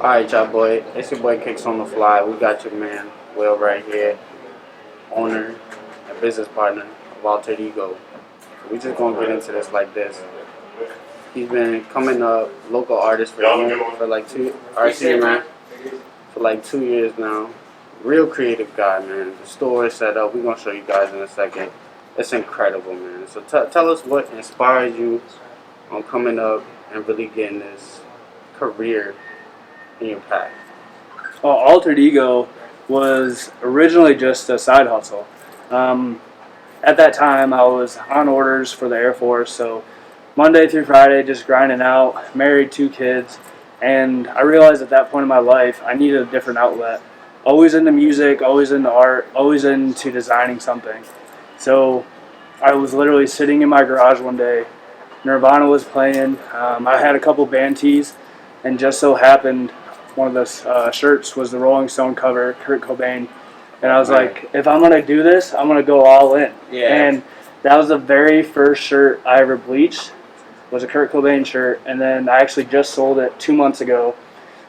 Alright, y'all boy. It's your boy Kicks on the Fly. We got your man, Will, right here, owner and business partner of AlteredEgo. We just gonna get into this like this. He's been coming up local artist for like RC man, for like 2 years now. Real creative guy, man. The store is set up. We're gonna show you guys in a second. It's incredible, man. So tell us what inspires you on coming up and really getting this career in your path. Well, AlteredEgo was originally just a side hustle. At that time, I was on orders for the Air Force, so Monday through Friday, just grinding out, married, 2 kids, and I realized at that point in my life, I needed a different outlet. Always into music, always into art, always into designing something. So I was literally sitting in my garage one day, Nirvana was playing, I had a couple band tees, and just so happened one of the shirts was the Rolling Stone cover, Kurt Cobain, and I was like, if I'm gonna do this, I'm gonna go all in. Yeah. And that was the very first shirt I ever bleached, was a Kurt Cobain shirt, and then I actually just sold it 2 months ago.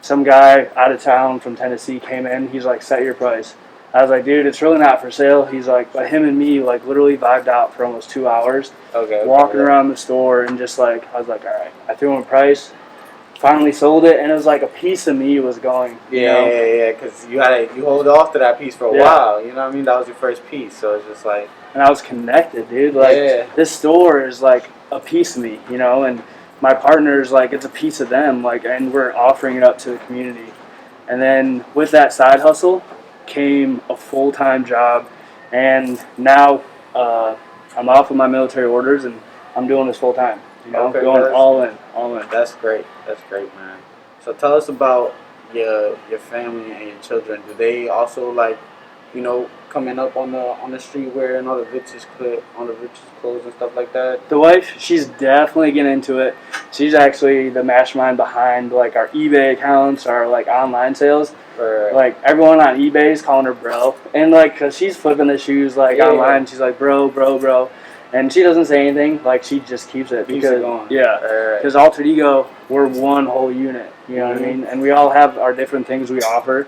Some guy out of town from Tennessee came in. He's like, set your price. I was like, dude, it's really not for sale. He's like, but him and me like literally vibed out for almost 2 hours, walking around the store, and just like I was like, all right. I threw him a price. Finally sold it, and it was like a piece of me was going. Yeah, because you hold off to that piece for a while. You know what I mean? That was your first piece, so it's just like. And I was connected, dude. Like this store is like a piece of me, and my partner's like it's a piece of them. Like, and we're offering it up to the community. And then with that side hustle came a full-time job, and now I'm off of my military orders, and I'm doing this full-time. Going all in. That's great. That's great, man. So tell us about your family and your children. Do they also coming up on the street wearing all the richest clothes and stuff like that? The wife, she's definitely getting into it. She's actually the mastermind behind like our eBay accounts, our like online sales. Right. Like everyone on eBay is calling her bro, and like cause she's flipping the shoes like online. She's like bro. And she doesn't say anything, like she just keeps it because because AlteredEgo, we're one whole unit, you know what I mean? And we all have our different things we offer.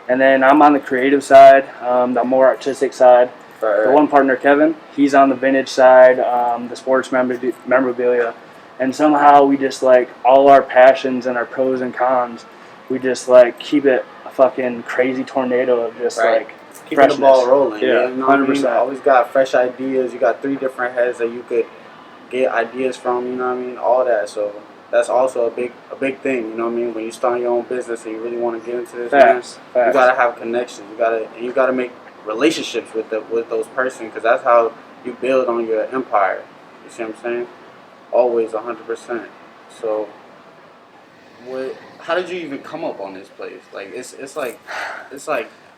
And then I'm on the creative side, the more artistic side. The one partner, Kevin, he's on the vintage side, the sports memorabilia. And somehow we just like all our passions and our pros and cons, we just like keep it a fucking crazy tornado of just like keeping the ball rolling. Yeah, 100%. Always got fresh ideas. You got 3 different heads that you could get ideas from. You know what I mean? All that. So that's also a big thing. You know what I mean? When you start your own business and you really want to get into this, Facts. You gotta have connections. You gotta make relationships with those persons, because that's how you build on your empire. You see what I'm saying? Always 100%. So how did you even come up on this place? Like it's like.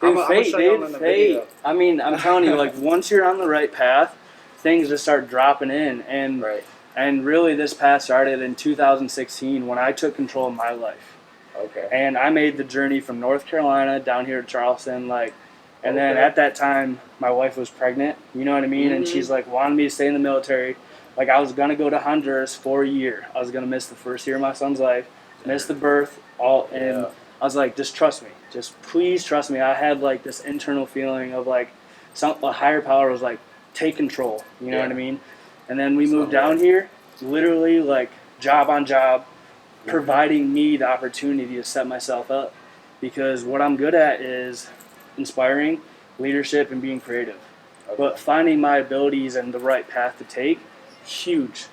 Fate, dude. Fate. I mean, I'm telling you, like once you're on the right path, things just start dropping in, and really this path started in 2016 when I took control of my life. Okay. And I made the journey from North Carolina down here to Charleston, and then at that time my wife was pregnant. You know what I mean? And she's like wanted me to stay in the military. Like I was gonna go to Honduras for a year. I was gonna miss the first year of my son's life, miss the birth, and I was like, just trust me. Just please trust me. I had like this internal feeling of like a higher power was like, take control. You know what I mean? And then we moved down here, literally like job on job, providing me the opportunity to set myself up. Because what I'm good at is inspiring, leadership, and being creative. But finding my abilities and the right path to take, huge.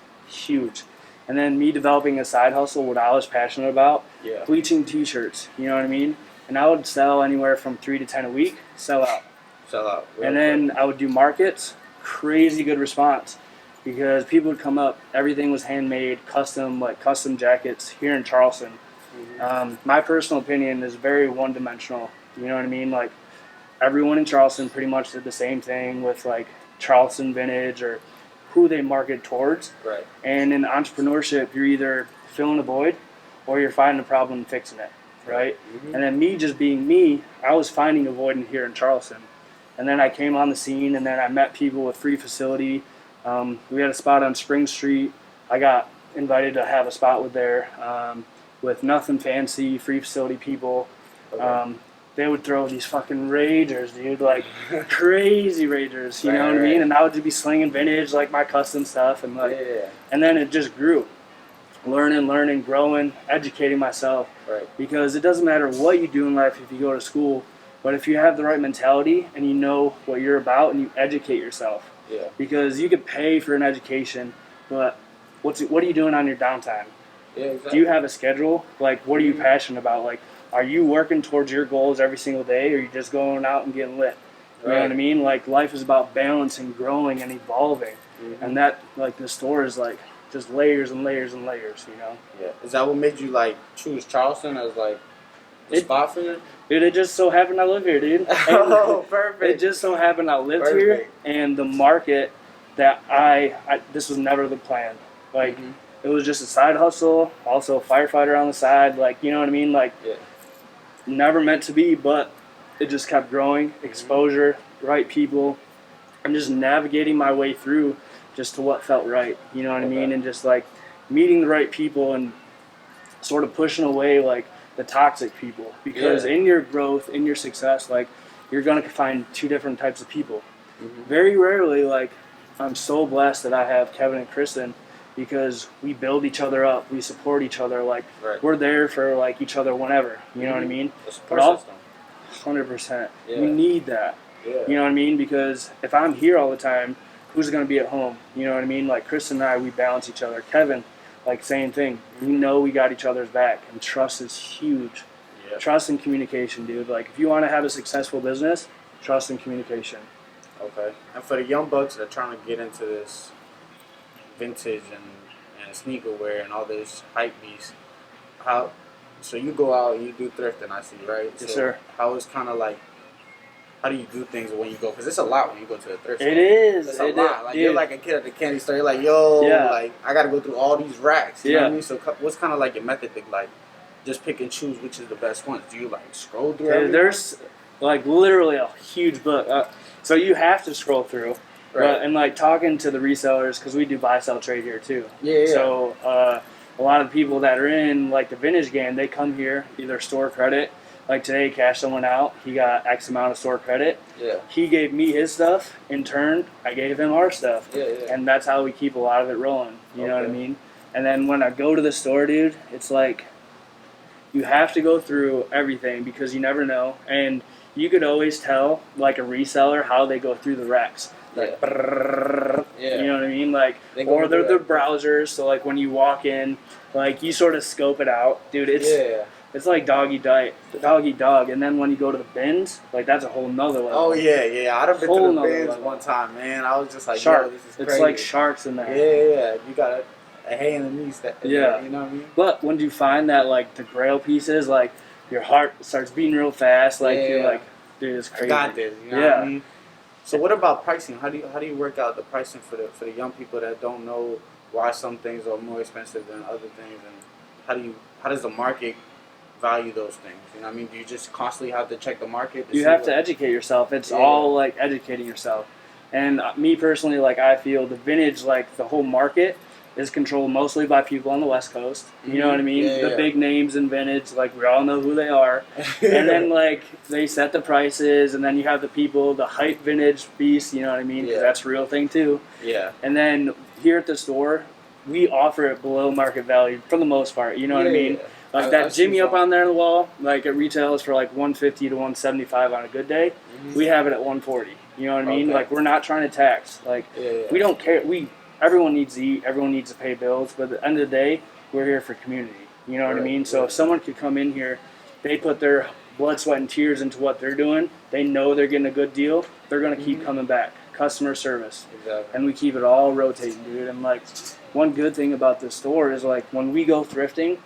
And then me developing a side hustle, what I was passionate about, bleaching t-shirts, you know what I mean? And I would sell anywhere from 3 to 10 a week, sell out. And then I would do markets, crazy good response. Because people would come up, everything was handmade, custom jackets here in Charleston. My personal opinion is very one-dimensional, you know what I mean? Like everyone in Charleston pretty much did the same thing with like Charleston vintage or who they market towards. Right. And in entrepreneurship, you're either filling a void or you're finding a problem and fixing it, right? And then me just being me, I was finding a void in here in Charleston. And then I came on the scene, and then I met people with free facility. We had a spot on Spring Street. I got invited to have a spot with there. with nothing fancy, free facility people. Okay. They would throw these fucking ragers, dude, like crazy ragers, you know what I Right. mean? And I would just be slinging vintage, like my custom stuff, and like, Yeah. and then it just grew, learning, growing, educating myself. Right. Because it doesn't matter what you do in life if you go to school, but if you have the right mentality and you know what you're about and you educate yourself. Yeah. Because you could pay for an education, but what are you doing on your downtime? Yeah. Exactly. Do you have a schedule? Like, what are you passionate about? Like, are you working towards your goals every single day, or are you just going out and getting lit? You know what I mean? Like, life is about balance and growing and evolving. Mm-hmm. And that, like, the store is like just layers and layers and layers, you know? Yeah. Is that what made you like choose Charleston as like the spot for you? Dude, it just so happened I live here, dude. Oh, perfect. It just so happened I lived here, and the market that I this was never the plan. Like, it was just a side hustle, also a firefighter on the side, like, you know what I mean? Like, never meant to be, but it just kept growing, exposure, right people, and just navigating my way through just to what felt right, you know what I mean? And just, like, meeting the right people and sort of pushing away, like, the toxic people. Because in your growth, in your success, like, you're going to find two different types of people. Very rarely, like, I'm so blessed that I have Kevin and Kristen, because we build each other up, we support each other, like, we're there for, like, each other whenever, you know what I mean? But all, 100%. We need that, you know what I mean? Because if I'm here all the time, who's going to be at home, you know what I mean? Like, Kristen and I, we balance each other. Kevin, like, same thing. We know we got each other's back, and trust is huge. Trust and communication, dude. Like, if you want to have a successful business, trust and communication. Okay. And for the young bucks that are trying to get into this vintage and sneaker wear and all this hype beast, so you go out and you do thrifting, I see, right? Yes, so sir. How is kind of like, how do you do things when you go? Because it's a lot when you go to the thrift store. It is. It's a lot. Like, you're like a kid at the candy store. You're like, yo, like, I got to go through all these racks. You know what I mean? So what's kind of like your method to, like, just pick and choose which is the best ones? Do you, like, scroll through everything? There's, like, literally a huge book. So you have to scroll through. Right. And, like, talking to the resellers, because we do buy-sell trade here, too. Yeah. So a lot of the people that are in, like, the vintage game, they come here, either store credit. Like, today, cashed someone out. He got X amount of store credit. Yeah. He gave me his stuff. In turn, I gave him our stuff. Yeah. And that's how we keep a lot of it rolling. You know what I mean? And then when I go to the store, dude, it's like, you have to go through everything because you never know. And you could always tell, like, a reseller, how they go through the racks. Like, you know what I mean? Like, or they're the browsers. So, like, when you walk in, like, you sort of scope it out, dude. It's like dog eat dog. And then when you go to the bins, like, that's a whole nother level. Oh yeah. I'd have been to the bins one time, man. I was just like, yo, this is crazy. It's like sharks in there. Yeah. You got a hay in the knees. You know what I mean? But when you find that, like, the grail pieces, like, your heart starts beating real fast. Like, you're like, dude, it's crazy. I got this. You know what I mean? So what about pricing? How do you work out the pricing for the young people that don't know why some things are more expensive than other things, and how does the market value those things? You know what I mean? Do you just constantly have to check the market? You have to educate yourself. It's all, like, educating yourself. And me personally, like, I feel the vintage, like, the whole market is controlled mostly by people on the West Coast. You know what I mean? The big names in vintage, like, we all know who they are. And then, like, they set the prices, and then you have the people, the hype vintage beast, you know what I mean? Because that's a real thing, too. Yeah. And then here at the store, we offer it below market value for the most part, you know what I mean? Like, that Jimmy up on there on the wall, like, it retails for, like, $150 to $175 on a good day. We have it at $140. You know what I mean? Like, we're not trying to tax. Like, we don't care. Everyone needs to eat. Everyone needs to pay bills. But at the end of the day, we're here for community. You know what I mean? So if someone could come in here, they put their blood, sweat, and tears into what they're doing. They know they're getting a good deal. They're going to keep coming back. Customer service. Exactly. And we keep it all rotating, dude. And, like, one good thing about this store is, like, when we go thrifting,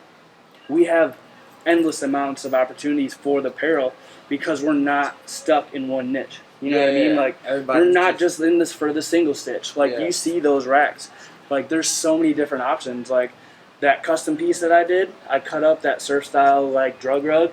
we have endless amounts of opportunities for the apparel because we're not stuck in one niche. You know what I mean? Like, we're not just in this for the single stitch. Like, you see those racks. Like, there's so many different options. Like, that custom piece that I did, I cut up that surf style, like, drug rug.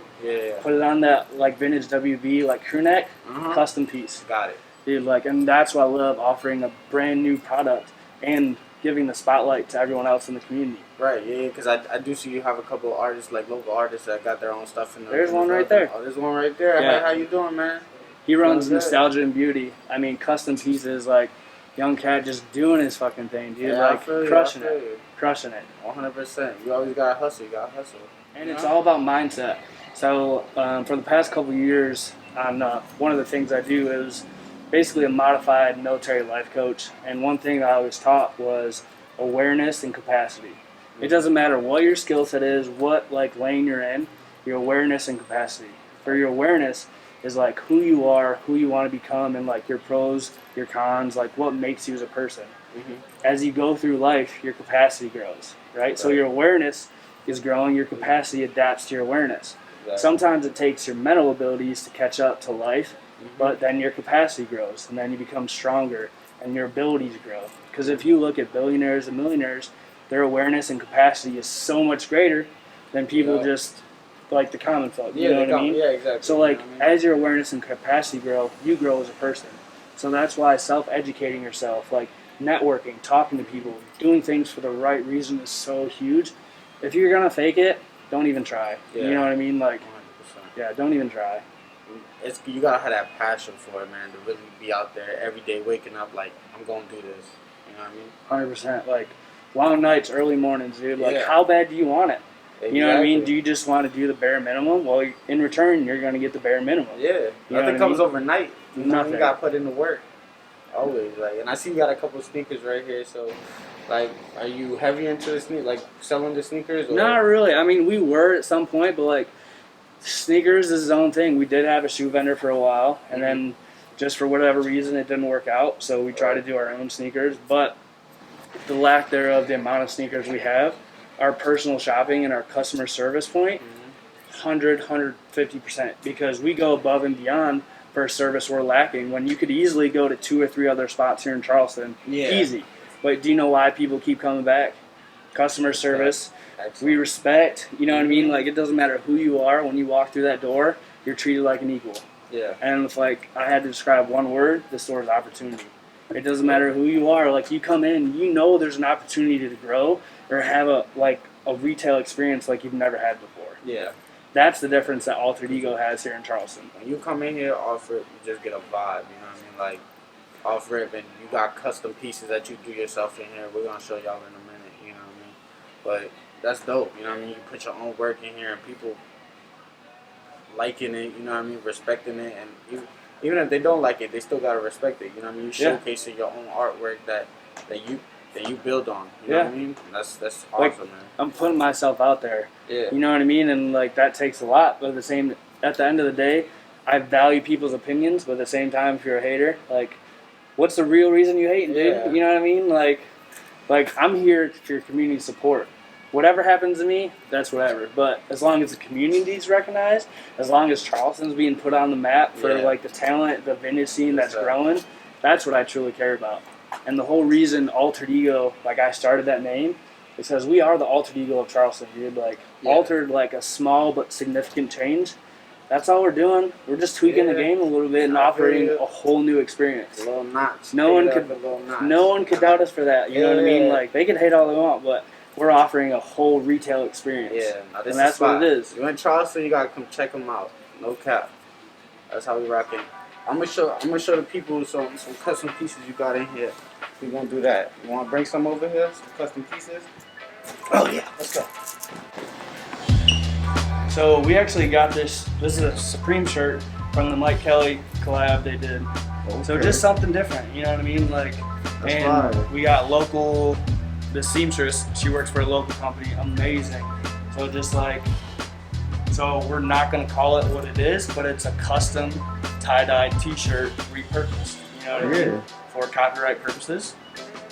Put it on that, like, vintage WB, like, crew neck. Custom piece. Got it. Dude, like, and that's why I love offering a brand new product and giving the spotlight to everyone else in the community. Right, yeah, because I do see you have a couple of artists, like local artists that got their own stuff in the. There's one right there. Oh, there's one right there. Yeah. Hey, how you doing, man? He runs Nostalgia and Beauty. I mean, custom pieces, like young cat just doing his fucking thing, dude. Yeah, like crushing it. 100%. You always gotta hustle. You gotta hustle. And it's all about mindset. So for the past couple of years, on one of the things I do is basically a modified military life coach. And one thing I always taught was awareness and capacity. It doesn't matter what your skill set is, what like lane you're in, your awareness and capacity. For your awareness is like who you are, who you want to become, and like your pros, your cons, like what makes you as a person. Mm-hmm. As you go through life, your capacity grows, right? So your awareness is growing, your capacity adapts to your awareness. Exactly. Sometimes it takes your mental abilities to catch up to life, but then your capacity grows, and then you become stronger, and your abilities grow. Because if you look at billionaires and millionaires, their awareness and capacity is so much greater than people just like the common folk. You know what I mean? Yeah, exactly. So like, as your awareness and capacity grow, you grow as a person. So that's why self-educating yourself, like networking, talking to people, doing things for the right reason is so huge. If you're gonna fake it, don't even try. Yeah. You know what I mean? Like, 100%. Yeah, don't even try. You gotta have that passion for it, man, to really be out there every day, waking up like, I'm gonna do this. You know what I mean? 100%. Like, long nights, early mornings, dude. Like, how bad do you want it? Exactly. You know what I mean? Do you just want to do the bare minimum? Well, in return, you're going to get the bare minimum. Yeah. Nothing comes overnight. Nothing. You got to put in the work. Always. Like, and I see you got a couple sneakers right here. So, like, are you heavy into the like selling the sneakers? Or? Not really. I mean, we were at some point, but like, sneakers is its own thing. We did have a shoe vendor for a while, and then just for whatever reason, it didn't work out. So we tried to do our own sneakers, but the lack thereof, the amount of sneakers we have, our personal shopping and our customer service point, 150%, because we go above and beyond for a service we're lacking when you could easily go to 2 or 3 other spots here in Charleston. Easy. But do you know why people keep coming back? Customer service. We respect, you know what I mean? Like, it doesn't matter who you are, when you walk through that door, you're treated like an equal. Yeah. And if like I had to describe one word, the store is opportunity. It doesn't matter who you are. Like, you come in, you know there's an opportunity to grow or have a retail experience like you've never had before. Yeah. That's the difference that AlteredEgo has here in Charleston. When you come in here, off rip, you just get a vibe. You know what I mean? Like, off rip, and you got custom pieces that you do yourself in here. We're gonna show y'all in a minute. You know what I mean? But that's dope. You know what I mean? You put your own work in here, and people liking it. You know what I mean? Respecting it, and even if they don't like it, they still gotta respect it. You know what I mean? You showcasing your own artwork that you build on. You know what I mean? That's awesome, like, man. I'm putting myself out there. Yeah. You know what I mean? And like, that takes a lot. But at the end of the day, I value people's opinions. But at the same time, if you're a hater, like, what's the real reason you hate, dude? Yeah. You know what I mean? Like I'm here for your community support. Whatever happens to me, that's whatever. But as long as the community's recognized, as long as Charleston's being put on the map for like the talent, the vintage scene that's growing, that's what I truly care about. And the whole reason AlteredEgo, like I started that name, is because we are the AlteredEgo of Charleston, dude. Like, altered, like a small but significant change. That's all we're doing. We're just tweaking the game a little bit and offering a whole new experience. A little notch. No one could doubt us for that. You know what I mean? Like, they can hate all they want, but we're offering a whole retail experience. Yeah, and that's what it is. You in Charleston, you gotta come check them out. No cap. That's how we rock it. I'm gonna show the people some custom pieces you got in here. We gonna do that. You wanna bring some over here? Some custom pieces? Oh yeah, let's go. So we actually got this. This is a Supreme shirt from the Mike Kelly collab they did. Okay. So just something different, you know what I mean? Like, we got the seamstress. She works for a local company. Amazing. So just like, we're not gonna call it what it is, but it's a custom tie-dye T-shirt repurposed. You know what I mean? For copyright purposes.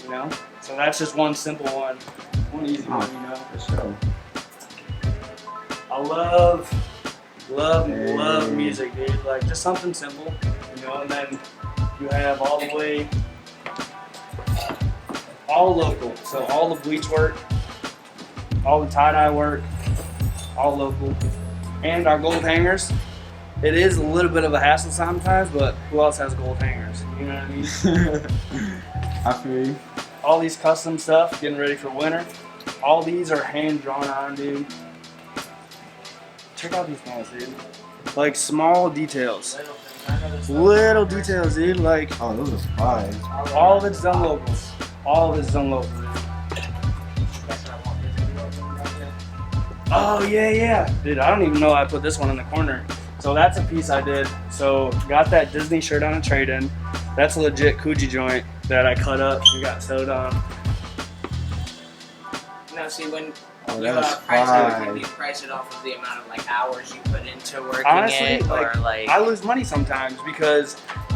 You know. So that's just one simple one, one easy one. You know. For sure. I love music, dude. Like, just something simple, you know. And then you have all the way, all local. So all the bleach work, all the tie-dye work, all local. And our gold hangers. It is a little bit of a hassle sometimes, but who else has gold hangers? You know what I mean? I feel you. all these custom stuff, getting ready for winter. All these are hand drawn on, dude. Check out these nails, dude. Like small details. Little details, dude. Like, Oh, those are fire. all of it's done local. All of it's done local, dude. Oh, yeah. Dude, I don't even know I put this one in the corner. So that's a piece I did. So got that Disney shirt on a trade-in. That's a legit Coogee joint that I cut up and got sewed on. No, see, when Oh, you that's price fire. it, do you price it off of the amount of like hours you put into working Honestly, it, or like, like I lose money sometimes because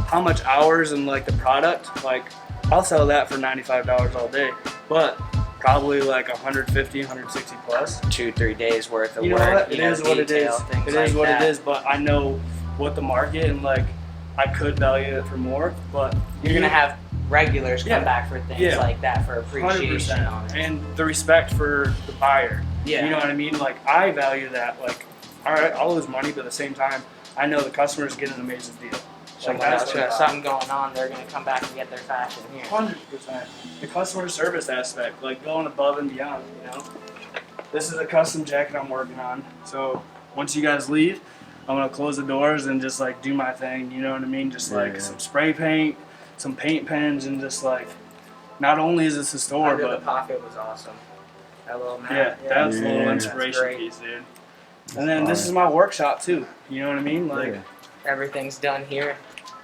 how much hours and like the product, like I'll sell that for $95 all day, but probably like 150, 160 plus. 2-3 days worth of You know work? what? It is what it is. Things It like is what that. it is, but I know what the market and like I could value it for more, but You're gonna have regulars come Yeah. back for things Yeah. like that for appreciation 100%. on it. And the respect for the buyer. Yeah. You know what I mean? Like I value that. Like, all right, I'll lose money, but at the same time, I know the customer's getting an amazing deal. Someone that's else what got I- something going on, they're gonna come back and get their fashion here. 100%. The customer service aspect, like going above and beyond, you know? This is a custom jacket I'm working on. So once you guys leave, I'm gonna close the doors and just like do my thing, you know what I mean? Just like Yeah. some spray paint, some paint pens, and just like, not only is this a store, Under the but pocket was awesome. That little yeah, map. that was a Yeah. little That's inspiration great. piece, dude. And then this is my workshop too, you know what I mean? Like, Yeah. Everything's done here.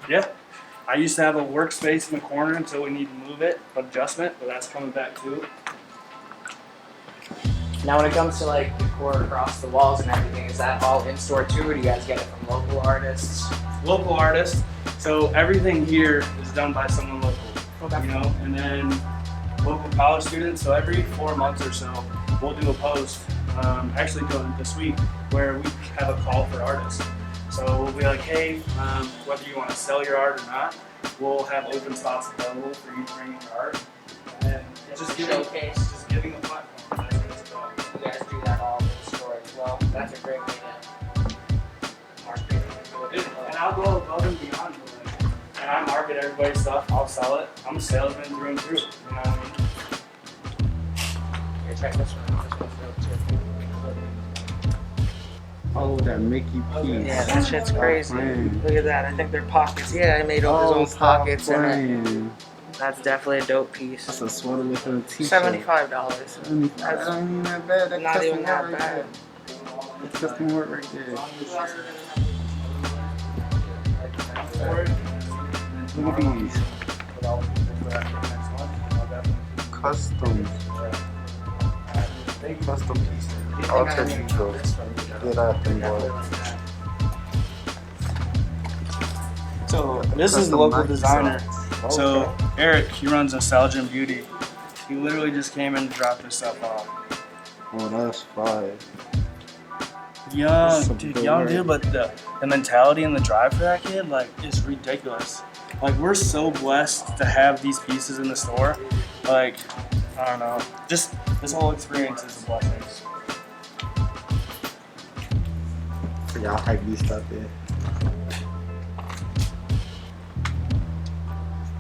yeah. I used to have a workspace in the corner until we need to move it, adjustment, but that's coming back too. Now, when it comes to like decor across the walls and everything, is that all in store too, or do you guys get it from local artists? Local artists, so everything here is done by someone local, you know, and then local college students. So every 4 months or so, we'll do a post, actually doing this week, where we have a call for artists. So we'll be like, hey, whether you want to sell your art or not, we'll have open spots available for you to bring in your art. And then just giving, Showcase. just giving a platform. That's what it's about. You guys do that all in the store as well. That's a great way to market. And I'll go above and beyond. Like, and I market everybody's stuff. I'll sell it. I'm a salesman through and through. You know what I mean? Here, check this one. This one's dope too. Oh, that Mickey piece. Yeah, that shit's crazy. Man. Look at that. I think they're pockets. Yeah, I made all his own stop pockets in it. playing. That's definitely a dope piece. That's a sweater with a t-shirt. $75. 75. That ain't even that bad. That Not custom even work that right bad. there. That's custom work right there. Look at these. Custom. Custom pieces. AlteredEgo. Get out them boys. So this is Custom the local Nike designer. socks. So Okay. Eric, he runs Nostalgia and Beauty. He literally just came in and dropped this stuff off. Oh, that's fire. Young, Some dude, good young work. dude, but the mentality and the drive for that kid, like, is ridiculous. Like, we're so blessed to have these pieces in the store. Like, I don't know, just this whole experience is a blessing. So y'all hype these stuff in.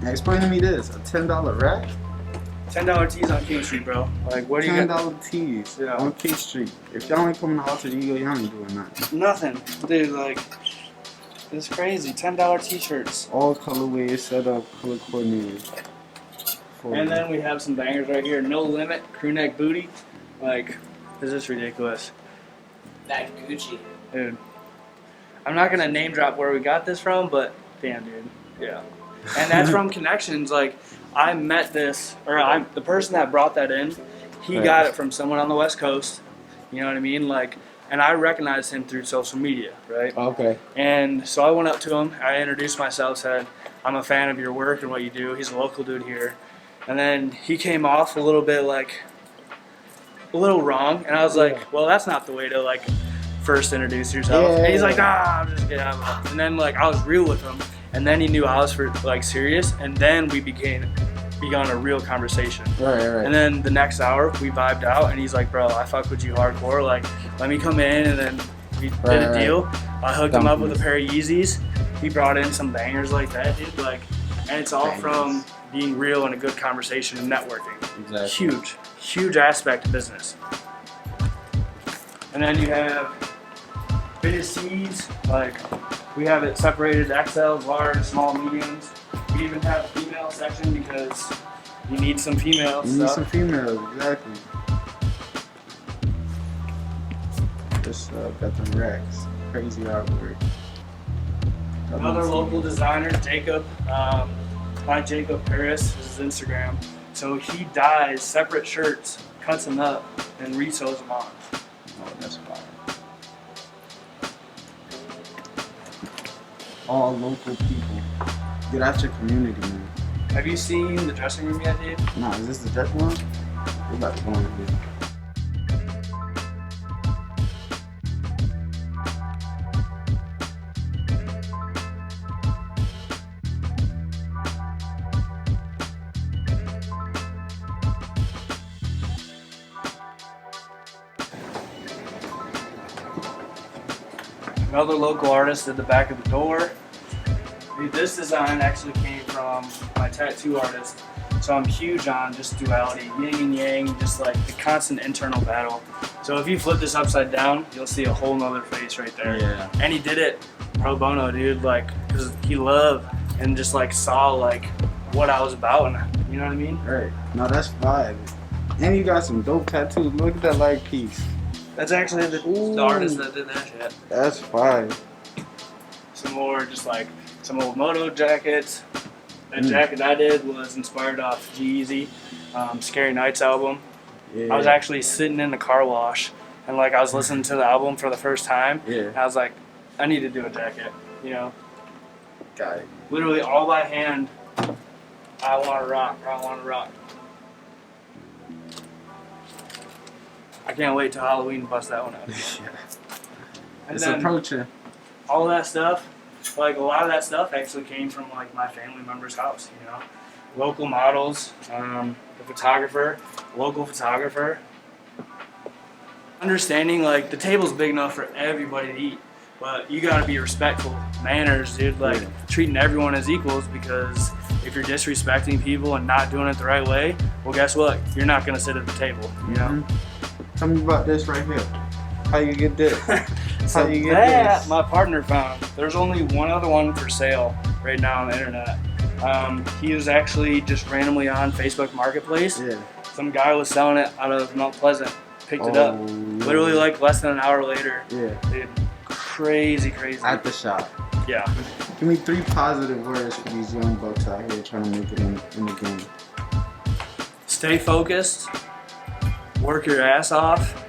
Now explain to me this: a $10 rack, $10 tees on King Street, bro. Like, what do you $10 got? tees Yeah. on K Street. If y'all ain't coming to AlteredEgo, y'all ain't doing nothing. Nothing, dude. Like, it's crazy. $10 t-shirts. All colorways set up, color coordinated. And then we have some bangers right here. No Limit, crew neck booty. Like, this is ridiculous, That Gucci. dude. I'm not gonna name drop where we got this from, but damn, dude, yeah. And that's from connections. Like, I met this, or the person that brought that in, he Right. got it from someone on the West Coast. You know what I mean? Like, and I recognized him through social media, right? Okay. And so I went up to him. I introduced myself, said, "I'm a fan of your work and what you do." He's a local dude here. And then he came off a little bit like a little wrong, and I was like, "Well, that's not the way to like first introduce yourself." Yeah. And he's like, "Nah, I'm just kidding." And then like I was real with him, and then he knew I was for like serious, and then we began a real conversation. Right. And then the next hour we vibed out, and he's like, "Bro, I fuck with you hardcore. Like, let me come in." And then we did a deal. I hooked him up with a pair of Yeezys. He brought in some bangers like that, dude. Like, and it's all from being real and a good conversation and networking. Exactly. Huge aspect of business. And then you have fitted C's, like we have it separated XLs, large, small, mediums. We even have a female section because you need some females. You need some females, exactly. Just got the racks. Crazy artwork. Another local designer, Jacob, by Jacob Paris is his Instagram. So he dyes separate shirts, cuts them up, and resews them on. Oh, that's fire. All local people. Get out your community, man. Have you seen the dressing room yet, Dave? Nah, is this the dress room? We're about to go in here. Another local artist at the back of the door. Dude, this design actually came from my tattoo artist. So I'm huge on just duality, yin and yang, just like the constant internal battle. So if you flip this upside down, you'll see a whole nother face right there. Yeah. And he did it pro bono, dude, like, cause he loved and just like saw like what I was about, and you know what I mean? Right. No, that's fire. And you got some dope tattoos. Look at that light piece. That's actually the artist that did that shit. That's fire. Some more, just like some old moto jackets. That jacket I did was inspired off G-Eazy, Scary Nights album. Yeah. I was actually sitting in the car wash and like I was listening to the album for the first time. Yeah. And I was like, I need to do a jacket, you know? Got it. Literally all by hand. I want to rock. I want to rock. I can't wait till Halloween to bust that one out. Yeah. And It's then approaching. all that stuff, like a lot of that stuff actually came from like my family member's house, you know? Local models, the photographer, local photographer. Understanding like the table's big enough for everybody to eat, but you gotta be respectful. Manners, dude, like treating everyone as equals, because if you're disrespecting people and not doing it the right way, well guess what? You're not gonna sit at the table, you know? Tell me about this right here. How you get this? So How you get that this? my partner found. There's only one other one for sale right now on the internet. He was actually just randomly on Facebook Marketplace. Yeah. Some guy was selling it out of Mount Pleasant. Picked it up. Yeah. Literally like less than an hour later. Yeah. Dude, crazy. At the shop. Yeah. Give me 3 positive words for these young bucks out here trying to make it in the game. Stay focused. Work your ass off.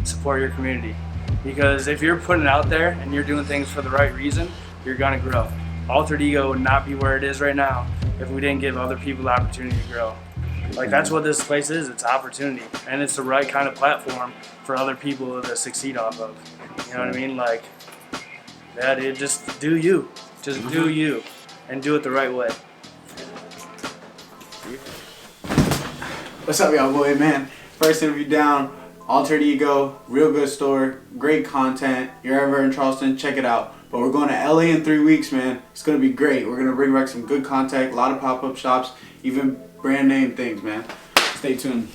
Support your community. Because if you're putting it out there and you're doing things for the right reason, you're gonna grow. AlteredEgo would not be where it is right now if we didn't give other people the opportunity to grow. Like that's what this place is, it's opportunity. And it's the right kind of platform for other people to succeed off of. You know what I mean? Like, yeah dude, just do you. Just do you. And do it the right way. What's up, y'all, boy, man? First interview down. AlteredEgo, real good store, great content. You're ever in Charleston, check it out. But we're going to LA in 3 weeks, man. It's gonna be great. We're gonna bring back some good content, a lot of pop-up shops, even brand name things, man. Stay tuned.